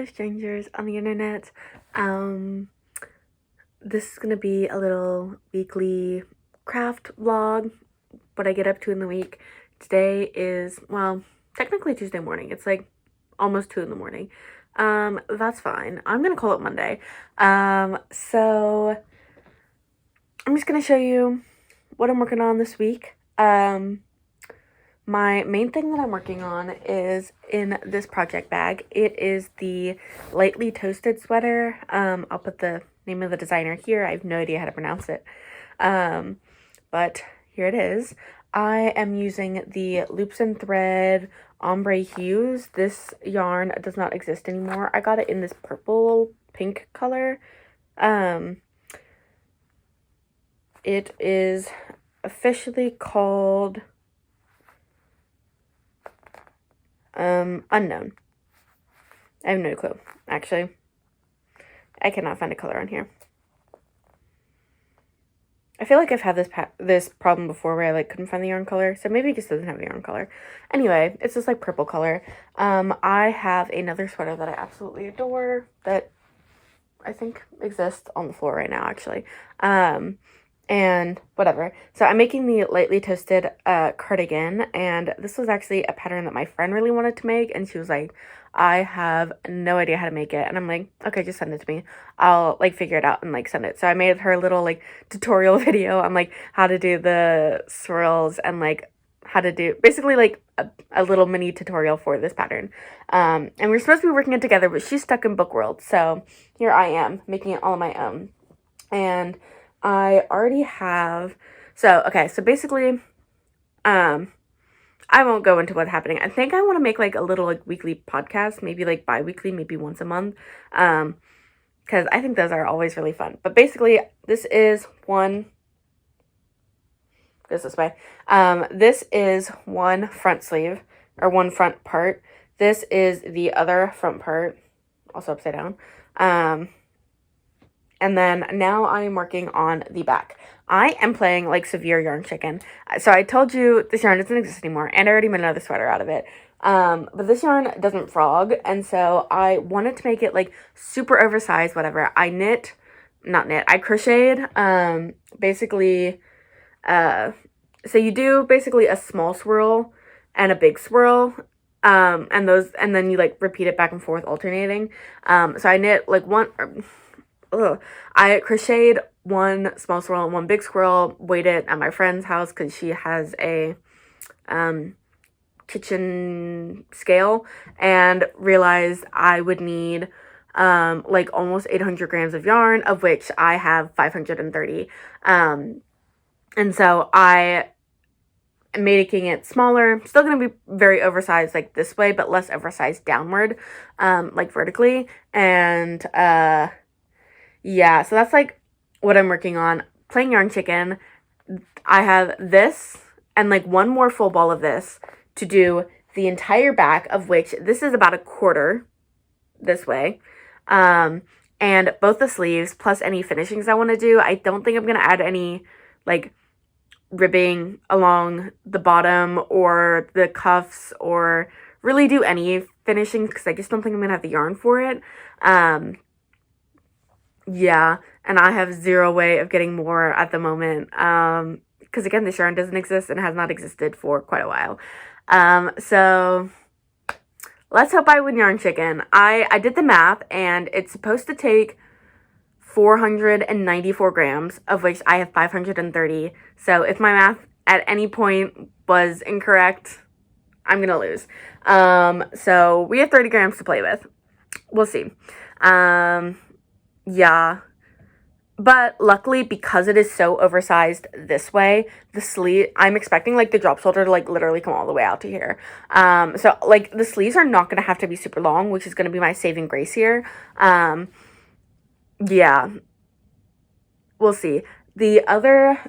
Hello strangers on the internet. This is gonna be a little weekly craft vlog, what I get up to in the week. Today is, well, technically Tuesday morning. It's like almost 2 in the morning. That's fine. I'm gonna call it Monday. So I'm just gonna show you what I'm working on this week. My main thing that I'm working on is in this project bag. It is the lightly toasted sweater. I'll put the name of the designer here. I have no idea how to pronounce it. But here it is. I am using the Loops and Thread ombre hues. This yarn does not exist anymore. I got it in this purple pink color. It is officially called unknown. I have no clue, actually. I cannot find a color on here. I feel like I've had this problem before where I like couldn't find the yarn color, so maybe it just doesn't have the yarn color. Anyway, it's this like purple color. I have another sweater that I absolutely adore that I think exists on the floor right now, actually. And whatever. So I'm making the lightly toasted cardigan, and this was actually a pattern that my friend really wanted to make, and she was like, I have no idea how to make it. And I'm like, okay, just send it to me. I'll like figure it out and like send it. So I made her a little like tutorial video on like how to do the swirls and like how to do basically like a little mini tutorial for this pattern. And we're supposed to be working it together, but she's stuck in book world. So here I am making it all on my own. And I already have, so basically, I won't go into what's happening. I think I want to make like a little like weekly podcast, maybe like bi-weekly, maybe once a month, because I think those are always really fun. But basically, this is one, goes this way, this is one front sleeve, or one front part. This is the other front part, also upside down, and then now I am working on the back. I am playing like severe yarn chicken. So I told you this yarn doesn't exist anymore, and I already made another sweater out of it. But this yarn doesn't frog, and so I wanted to make it like super oversized, whatever. I crocheted, basically, so you do basically a small swirl and a big swirl, and then you like repeat it back and forth alternating. So I knit like I crocheted one small swirl and one big swirl, waited at my friend's house because she has a kitchen scale, and realized I would need like almost 800 grams of yarn, of which I have 530. And so I am making it smaller, still going to be very oversized like this way, but less oversized downward, like vertically. And yeah, so that's like what I'm working on. Playing yarn chicken. I have this and like one more full ball of this to do the entire back, of which this is about a quarter this way. And both the sleeves plus any finishings I want to do. I don't think I'm going to add any like ribbing along the bottom or the cuffs or really do any finishing because I just don't think I'm going to have the yarn for it. Yeah, and I have zero way of getting more at the moment, because again, this yarn doesn't exist and has not existed for quite a while. So let's hope I win yarn chicken. I did the math, and it's supposed to take 494 grams, of which I have 530. So if my math at any point was incorrect, I'm gonna lose. So we have 30 grams to play with. We'll see. Yeah, but luckily, because it is so oversized this way, the sleeve, I'm expecting like the drop shoulder to like literally come all the way out to here. So like the sleeves are not going to have to be super long, which is going to be my saving grace here. Yeah, we'll see. The other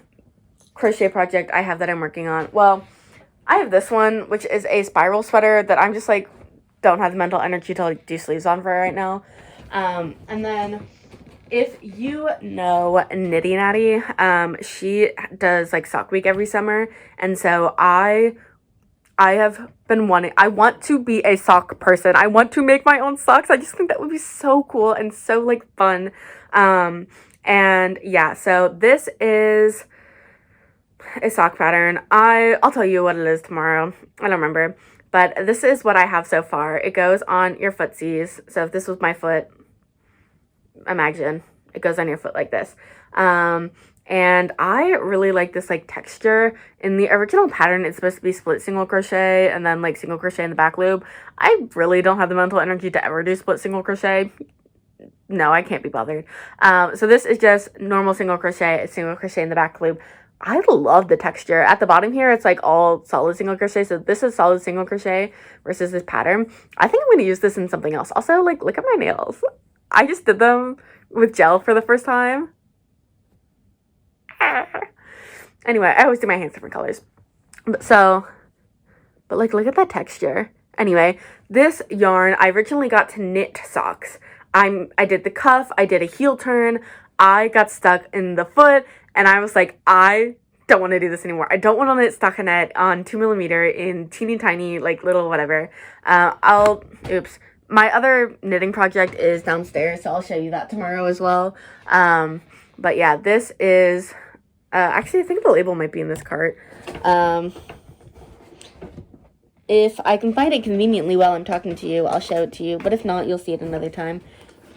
crochet project I have that I'm working on, well, I have this one, which is a spiral sweater that I'm just like, don't have the mental energy to like do sleeves on for right now. And then if you know Nitty Natty, she does like Sock Week every summer, and so I I have been wanting, I want to be a sock person. I want to make my own socks. I just think that would be so cool and so like fun. And yeah, so this is a sock pattern. I'll tell you what it is tomorrow. I don't remember. But this is what I have so far. It goes on your footsies. So if this was my foot, imagine it goes on your foot like this. And I really like this like texture. In the original pattern, it's supposed to be split single crochet and then like single crochet in the back loop. I really don't have the mental energy to ever do split single crochet. No, I can't be bothered. So this is just normal single crochet in the back loop. I love the texture. At the bottom here, it's like all solid single crochet. So this is solid single crochet versus this pattern. I think I'm going to use this in something else. Also, like, look at my nails. I just did them with gel for the first time. Anyway, I always do my hands different colors. But like, look at that texture. Anyway, this yarn, I originally got to knit socks. I did the cuff, I did a heel turn, I got stuck in the foot, and I was like, I don't want to do this anymore. I don't want to knit stockinette on 2mm in teeny tiny, like, little whatever. Oops. My other knitting project is downstairs, so I'll show you that tomorrow as well. But yeah, this is, actually, I think the label might be in this cart. If I can find it conveniently while I'm talking to you, I'll show it to you. But if not, you'll see it another time.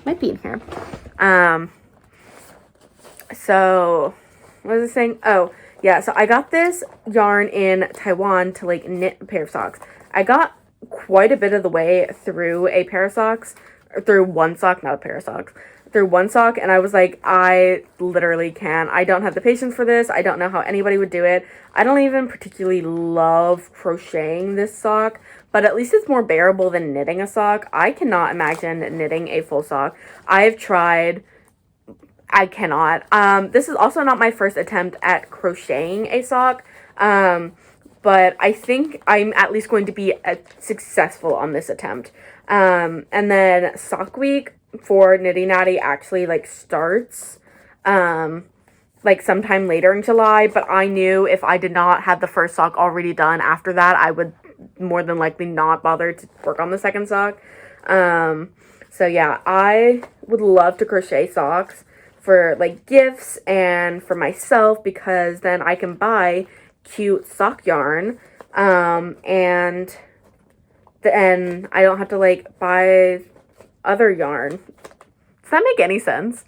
Might be in here. So, what was I saying? Oh, yeah. So, I got this yarn in Taiwan to, like, knit a pair of socks. I got quite a bit of the way through a pair of socks. Or through one sock, not a pair of socks. Through one sock, and I was like, I literally can't. I don't have the patience for this. I don't know how anybody would do it. I don't even particularly love crocheting this sock, but at least it's more bearable than knitting a sock. I cannot imagine knitting a full sock. I've tried. I cannot. This is also not my first attempt at crocheting a sock, but I think I'm at least going to be successful on this attempt. And then sock week for Nitty Natty actually like starts like sometime later in July, but I knew if I did not have the first sock already done after that, I would more than likely not bother to work on the second sock. So yeah, I would love to crochet socks for like gifts and for myself, because then I can buy cute sock yarn, and then I don't have to like buy other yarn. Does that make any sense?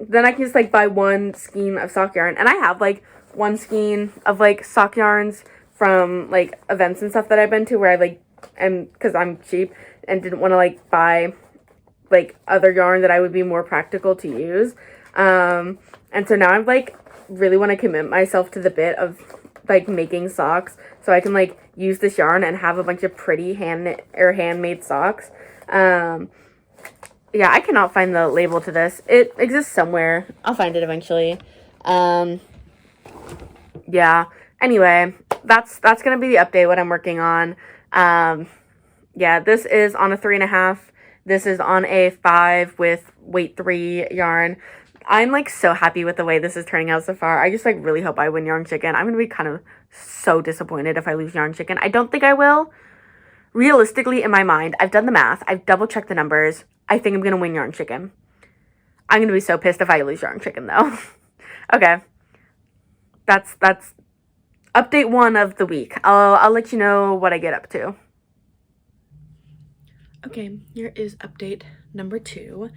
Then I can just like buy one skein of sock yarn, and I have like one skein of like sock yarns from like events and stuff that I've been to where I like because I'm cheap and didn't want to like buy like other yarn that I would be more practical to use. And so now I'm like really want to commit myself to the bit of like making socks so I can like use this yarn and have a bunch of pretty handmade socks. Yeah, I cannot find the label to this. It exists somewhere. I'll find it eventually. Yeah. Anyway, that's gonna be the update, what I'm working on. Yeah, this is on a 3.5. This is on a 5 with weight 3 yarn. I'm like so happy with the way this is turning out so far. I just like really hope I win Yarn Chicken. I'm gonna be kind of so disappointed if I lose Yarn Chicken. I don't think I will. Realistically, in my mind, I've done the math. I've double checked the numbers. I think I'm gonna win Yarn Chicken. I'm gonna be so pissed if I lose Yarn Chicken though. Okay. That's update 1 of the week. I'll let you know what I get up to. Okay, here is update number 2.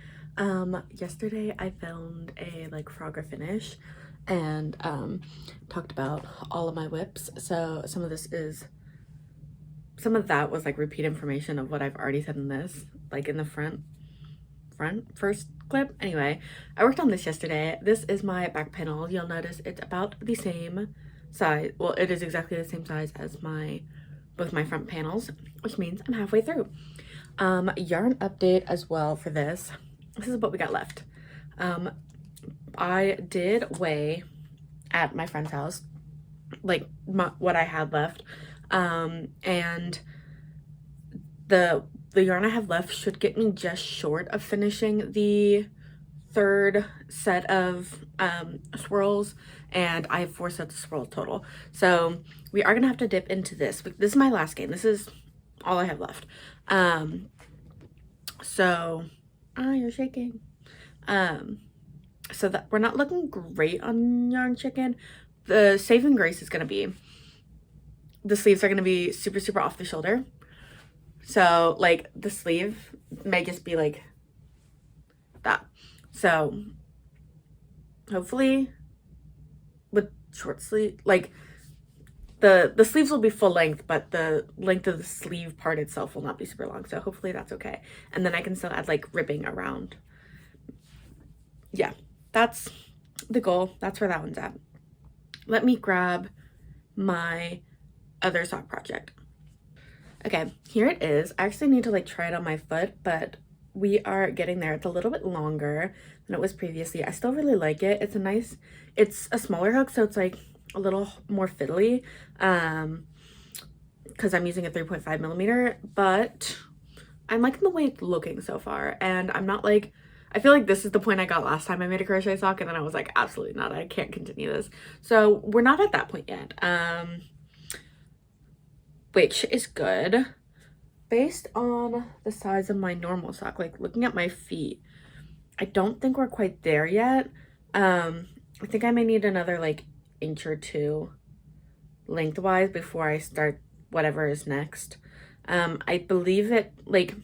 Yesterday I filmed a like Frogger finish and talked about all of my whips. So some of that was like repeat information of what I've already said in this, like in the first clip. Anyway, I worked on this yesterday. This is my back panel. You'll notice it's about the same size. Well, it is exactly the same size as both my front panels, which means I'm halfway through. Yarn update as well for this. This is what we got left. I did weigh at my friend's house, like what I had left. And the yarn I have left should get me just short of finishing the 3rd set of swirls, and I have 4 sets of swirls total. So we are gonna have to dip into this. This is my last game. This is all I have left. So, you're shaking. So that we're not looking great on Yarn Chicken. The saving grace is gonna be the sleeves are gonna be super, super off the shoulder. So like the sleeve may just be like that. So hopefully with short sleeve, like the sleeves will be full length, but the length of the sleeve part itself will not be super long. So hopefully that's okay. And then I can still add like ribbing around. Yeah, that's the goal. That's where that one's at. Let me grab my other sock project. Okay, here it is. I actually need to like try it on my foot, but we are getting there. It's a little bit longer than it was previously. I still really like it. It's a smaller hook, so it's like a little more fiddly, because I'm using a 3.5 millimeter, but I'm liking the way it's looking so far. And I'm not like, I feel like this is the point I got last time I made a crochet sock, and then I was like, absolutely not, I can't continue this. So we're not at that point yet, which is good. Based on the size of my normal sock, like looking at my feet, I don't think we're quite there yet. I think I may need another like inch or two lengthwise before I start whatever is next. I believe it like,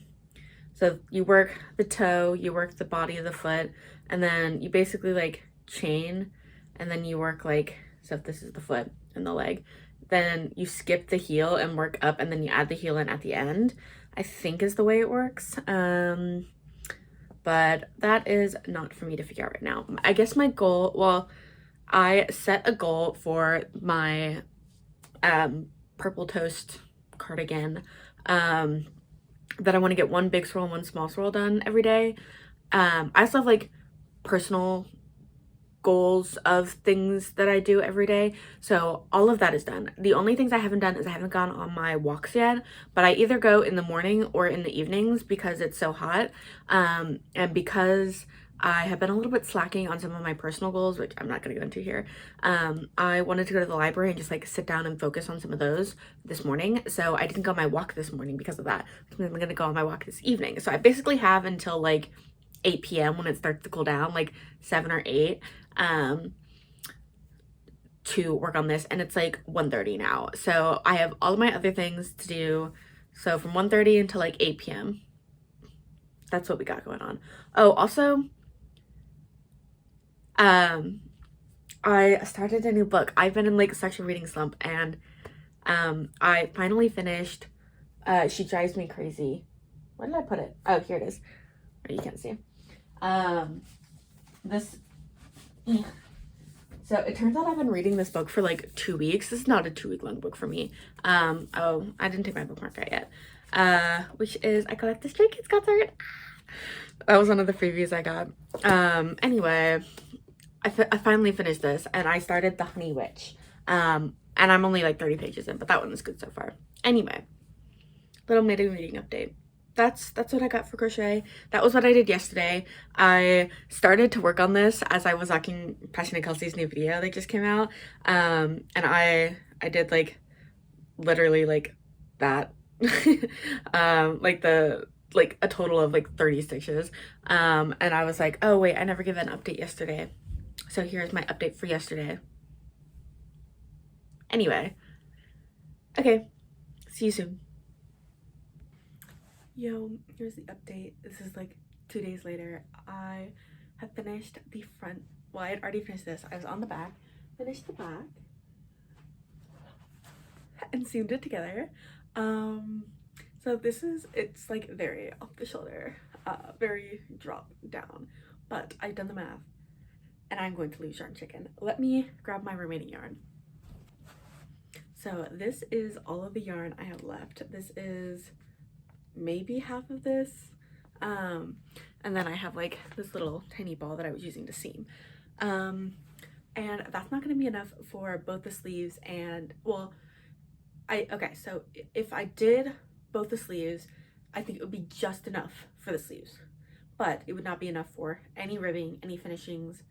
so you work the toe, you work the body of the foot, and then you basically like chain, and then you work like, so if this is the foot and the leg, then you skip the heel and work up, and then you add the heel in at the end, I think is the way it works. But that is not for me to figure out right now. I guess my goal, well, I set a goal for my purple toast cardigan, that I want to get one big swirl and one small swirl done every day. I also have like personal goals of things that I do every day, so all of that is done. The only things I haven't done is I haven't gone on my walks yet, but I either go in the morning or in the evenings because it's so hot, and because I have been a little bit slacking on some of my personal goals, which I'm not going to go into here. I wanted to go to the library and just like sit down and focus on some of those this morning, so I didn't go on my walk this morning because of that. I'm going to go on my walk this evening, so I basically have until like 8 p.m. when it starts to cool down, like 7 or 8, to work on this, and it's like 1:30 now, so I have all of my other things to do. So from 1:30 until like 8 p.m. that's what we got going on. Oh, also I started a new book. I've been in like such a reading slump, and I finally finished She Drives Me Crazy. Where did I put it? Oh, here it is. Oh, you can't see. So it turns out I've been reading this book for like 2 weeks. This is not a 2-week long book for me. Oh, I didn't take my bookmark out yet. Which is I Collect the Stray Kids concert. That was one of the freebies I got. Anyway, I finally finished this, and I started The Honey Witch. And I'm only like 30 pages in, but that one is good so far. Anyway, little mini reading update. That's what I got for crochet. That was what I did yesterday. I started to work on this as I was watching Passionate Kelsey's new video that just came out. And I did like literally like that. like a total of like 30 stitches. And I was like, oh wait, I never gave an update yesterday. So here's my update for yesterday. Anyway, okay, see you soon. Yo, here's the update. This is like 2 days later. I have finished the front. Well, I had already finished this. I was on the back, finished the back, and seamed it together. So this is, it's like very off the shoulder, very drop down, but I've done the math, and I'm going to lose Yarn Chicken. Let me grab my remaining yarn. So this is all of the yarn I have left. This is maybe half of this, and then I have like this little tiny ball that I was using to seam, and that's not going to be enough for both the sleeves. And well, okay, so if I did both the sleeves, I think it would be just enough for the sleeves, but it would not be enough for any ribbing, any finishings,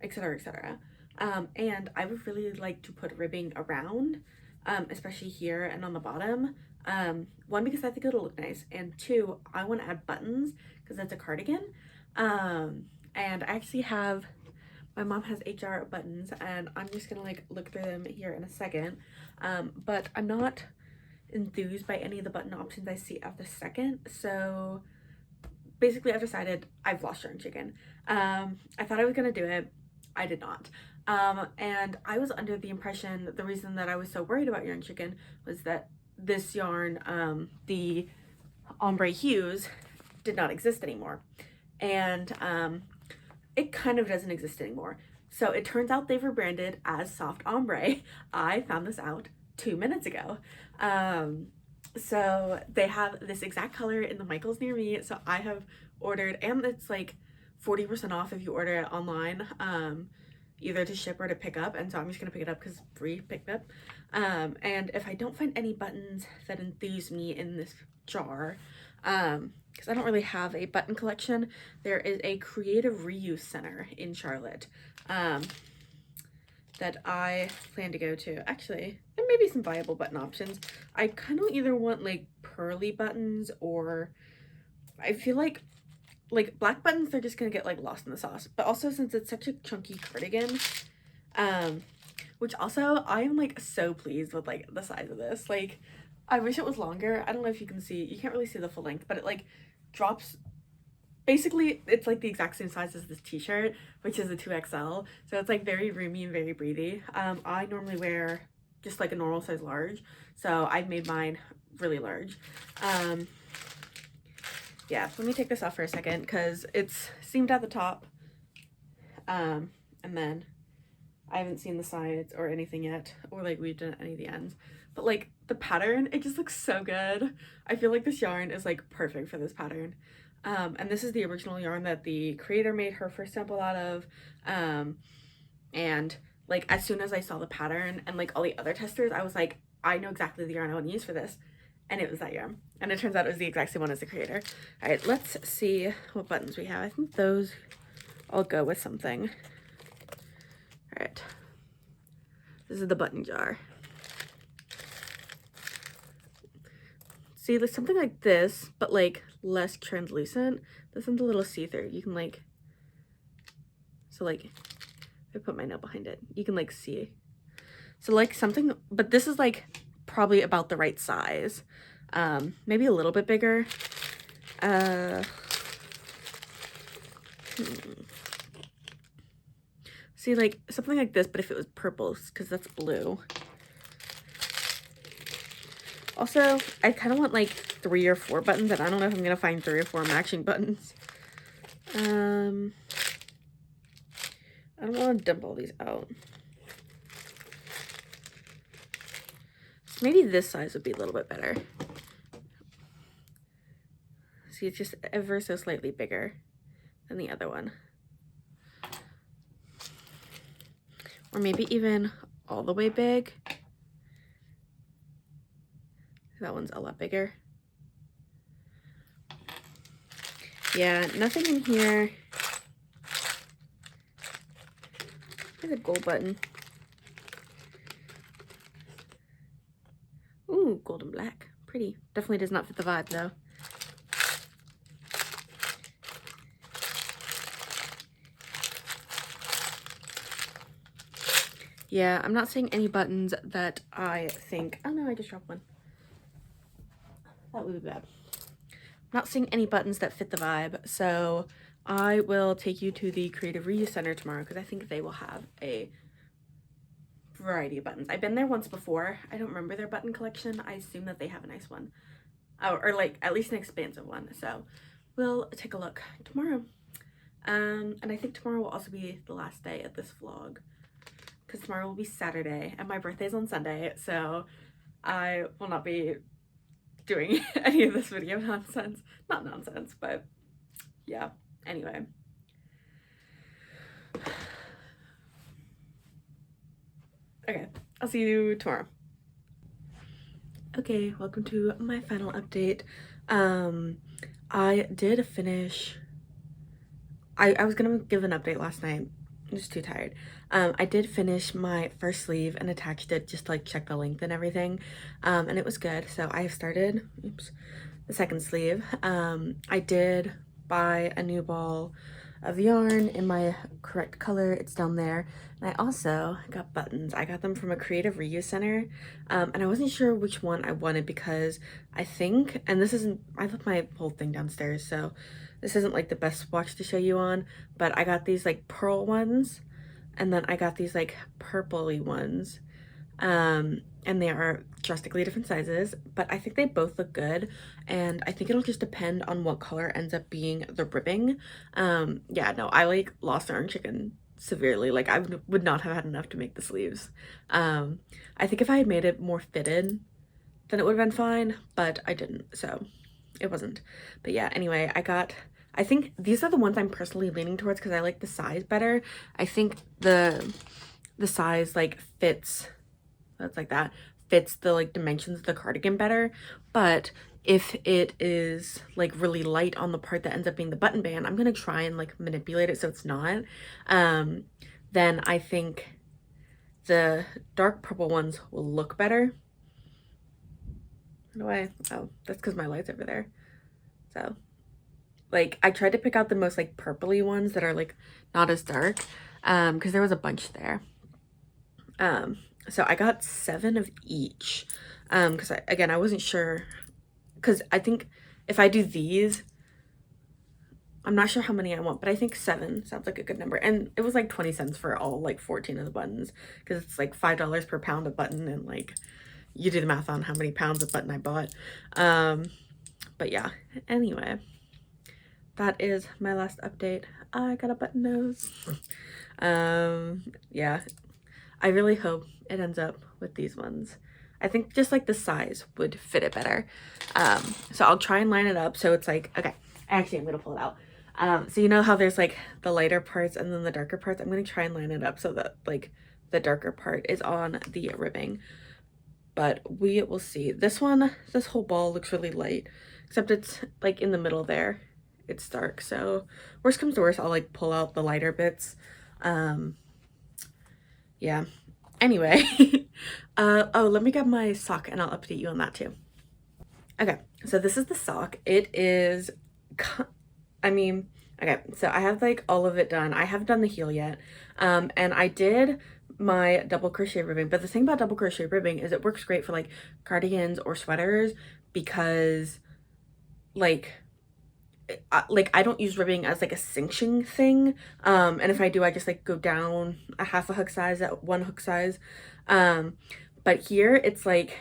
etc., etc. And I would really like to put ribbing around, especially here and on the bottom. One, because I think it'll look nice, and two, I want to add buttons because it's a cardigan. And I actually have, my mom has HR buttons, and I'm just gonna like look through them here in a second. But I'm not enthused by any of the button options I see at the second, so basically I've decided I've lost yarn chicken. I thought I was gonna do it. I did not. And I was under the impression that the reason that I was so worried about yarn chicken was that this yarn, the ombre hues, did not exist anymore. And it kind of doesn't exist anymore. So it turns out they've rebranded as soft ombre. I found this out 2 minutes ago. So they have this exact color in the Michaels near me. So I have ordered, and it's like 40% off if you order it online, either to ship or to pick up. And so I'm just gonna pick it up because free pickup. And if I don't find any buttons that enthuse me in this jar, because I don't really have a button collection, there is a creative reuse center in Charlotte that I plan to go to. Actually, there may be some viable button options. I kind of either want like pearly buttons, or I feel like black buttons, they're just gonna get like lost in the sauce. But also, since it's such a chunky cardigan, which also I am like so pleased with like the size of this. Like, I wish it was longer. I don't know if you can see, you can't really see the full length, but it like drops. Basically, it's like the exact same size as this t-shirt, which is a 2XL. So it's like very roomy and very breathy. I normally wear just like a normal size large, so I've made mine really large. Yeah, let me take this off for a second because it's seamed at the top. And then I haven't seen the sides or anything yet, or like we've done any of the ends. But like the pattern, it just looks so good. I feel like this yarn is like perfect for this pattern. And this is the original yarn that the creator made her first sample out of. And like as soon as I saw the pattern and like all the other testers, I was like, I know exactly the yarn I want to use for this. And it was that yarn. And it turns out it was the exact same one as the creator. All right, let's see what buttons we have. I think those all go with something. All right. This is the button jar. See, there's something like this, but like less translucent. This one's a little see-through. You can like, so like, if I put my nail behind it, you can like see. So like something, but this is like probably about the right size. Maybe a little bit bigger. See, like something like this, but if it was purple, because that's blue. Also, I kind of want like 3 or 4 buttons, and I don't know if I'm gonna find 3 or 4 matching buttons. I don't want to dump all these out. So maybe this size would be a little bit better. See, it's just ever so slightly bigger than the other one. Or maybe even all the way big. That one's a lot bigger. Yeah, nothing in here. There's a gold button. Ooh, gold and black. Pretty. Definitely does not fit the vibe though. Yeah, I'm not seeing any buttons that I think, oh no, I just dropped one. That would be bad. I'm not seeing any buttons that fit the vibe, so I will take you to the Creative Reuse Center tomorrow because I think they will have a variety of buttons. I've been there once before. I don't remember their button collection. I assume that they have a nice one. Or like at least an expansive one. So we'll take a look tomorrow. And I think tomorrow will also be the last day of this vlog because tomorrow will be Saturday and my birthday's on Sunday, so I will not be doing any of this video nonsense. Not nonsense, but yeah. Anyway. Okay, I'll see you tomorrow. Okay, welcome to my final update. I did finish, I was gonna give an update last night, I'm just too tired. I did finish my first sleeve and attached it just to like check the length and everything. And it was good. So I have started, oops, the second sleeve. I did buy a new ball of yarn in my correct color. It's down there. And I also got buttons. I got them from a creative reuse center. And I wasn't sure which one I wanted because I think, and this isn't, I left my whole thing downstairs, so this isn't like the best swatch to show you on, but I got these like pearl ones, and then I got these like purpley ones. And they are drastically different sizes, but I think they both look good, and I think it'll just depend on what color ends up being the ribbing. Yeah, no, I like lost orange chicken severely. Like I would not have had enough to make the sleeves. I think if I had made it more fitted, then it would have been fine, but I didn't, so it wasn't. But yeah, anyway, I think these are the ones I'm personally leaning towards because I like the size better. I think the size like fits, that's like that, fits the like dimensions of the cardigan better. But if it is like really light on the part that ends up being the button band, I'm gonna try and like manipulate it so it's not. Then I think the dark purple ones will look better. How do I, oh, that's because my light's over there. So like I tried to pick out the most like purpley ones that are like not as dark, because there was a bunch there. So I got 7 of each, because again, I wasn't sure, because I think if I do these, I'm not sure how many I want, but I think 7 sounds like a good number. And it was like 20 cents for all like 14 of the buttons, because it's like $5 per pound of button, and like you do the math on how many pounds of button I bought. But yeah, anyway, that is my last update. I got a button nose. Yeah, I really hope it ends up with these ones. I think just like the size would fit it better. So I'll try and line it up so it's like, okay, actually I'm gonna pull it out. So you know how there's like the lighter parts and then the darker parts? I'm gonna try and line it up so that like the darker part is on the ribbing. But we will see. This one, this whole ball looks really light, except it's like in the middle there. It's dark, so worst comes to worst, I'll like pull out the lighter bits. Yeah. Anyway, oh, let me get my sock and I'll update you on that too. Okay, so this is the sock. It is, I mean, okay, so I have like all of it done. I haven't done the heel yet. And I did my double crochet ribbing, but the thing about double crochet ribbing is it works great for like cardigans or sweaters because like I don't use ribbing as like a cinching thing, and if I do, I just like go down a half a hook size at one hook size. But here it's like,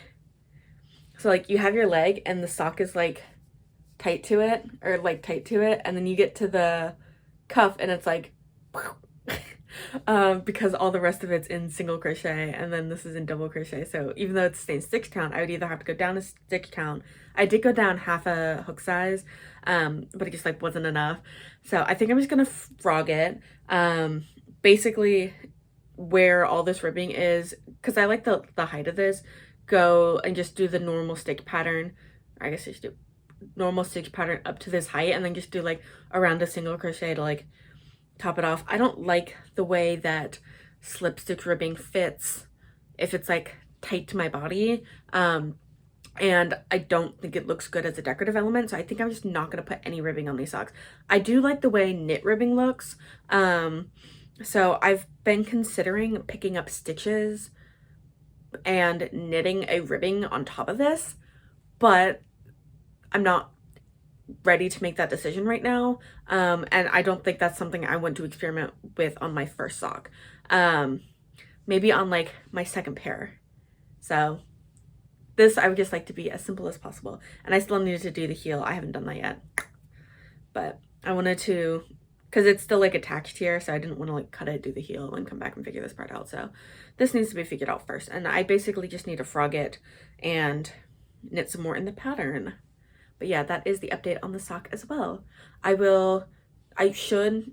so like you have your leg and the sock is like tight to it, or like tight to it, and then you get to the cuff and it's like because all the rest of it's in single crochet and then this is in double crochet. So even though it's staying stitch count, I would either have to go down a stitch count. I did go down half a hook size, but it just like wasn't enough. So I think I'm just gonna frog it. Basically where all this ribbing is, because I like the height of this, go and just do the normal stitch pattern. I guess I should do normal stitch pattern up to this height and then just do like around a single crochet to like top it off. I don't like the way that slip stitch ribbing fits if it's like tight to my body, and I don't think it looks good as a decorative element, so I think I'm just not going to put any ribbing on these socks. I do like the way knit ribbing looks, so I've been considering picking up stitches and knitting a ribbing on top of this, but I'm not ready to make that decision right now, and I don't think that's something I want to experiment with on my first sock. Maybe on like my second pair. So this I would just like to be as simple as possible, and I still needed to do the heel. I haven't done that yet, but I wanted to, because it's still like attached here, so I didn't want to like cut it, do the heel, and come back and figure this part out. So this needs to be figured out first, and I basically just need to frog it and knit some more in the pattern. But yeah, that is the update on the sock as well. I should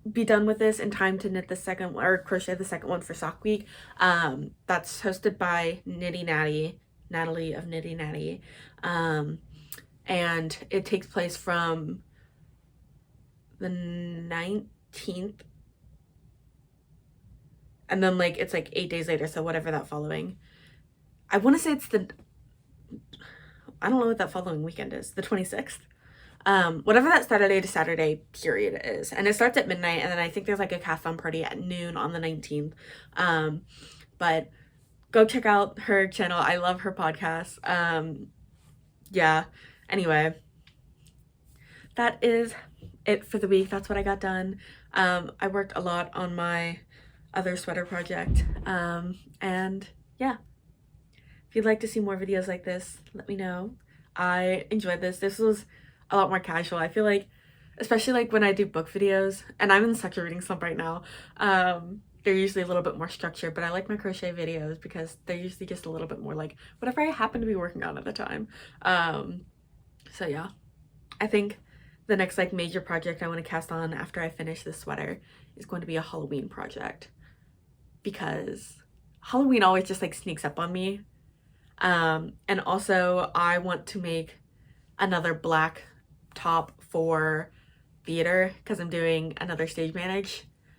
be done with this in time to knit the second one, or crochet the second one for sock week. That's hosted by Natalie of Nitty Natty. And it takes place from the 19th And then like it's like 8 days later, so whatever that following, I want to say it's the, I don't know what that following weekend is, the 26th. Whatever that Saturday to Saturday period is. And it starts at midnight, and then I think there's like a cast-on party at noon on the 19th. But go check out her channel. I love her podcast. Yeah. Anyway, that is it for the week. That's what I got done. I worked a lot on my other sweater project. And yeah, if you'd like to see more videos like this, let me know. I enjoyed this. This was a lot more casual. I feel like, especially like when I do book videos, and I'm in such a reading slump right now, they're usually a little bit more structured, but I like my crochet videos because they're usually just a little bit more like whatever I happen to be working on at the time. So yeah, I think the next like major project I want to cast on after I finish this sweater is going to be a Halloween project, because Halloween always just like sneaks up on me. And also I want to make another black top for theater because I'm doing another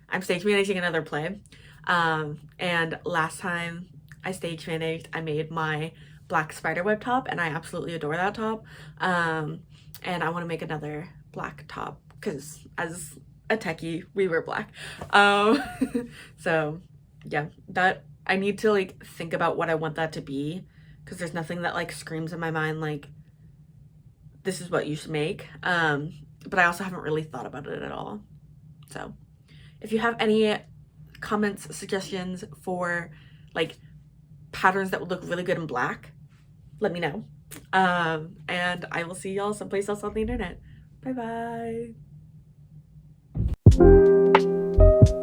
I'm stage managing another play. And last time I stage managed, I made my black spiderweb top, and I absolutely adore that top. And I want to make another black top because as a techie, we wear black. So yeah, that I need to like think about what I want that to be, because there's nothing that like screams in my mind like this is what you should make. But I also haven't really thought about it at all. So if you have any comments, suggestions for like patterns that would look really good in black, let me know. And I will see y'all someplace else on the internet. Bye bye.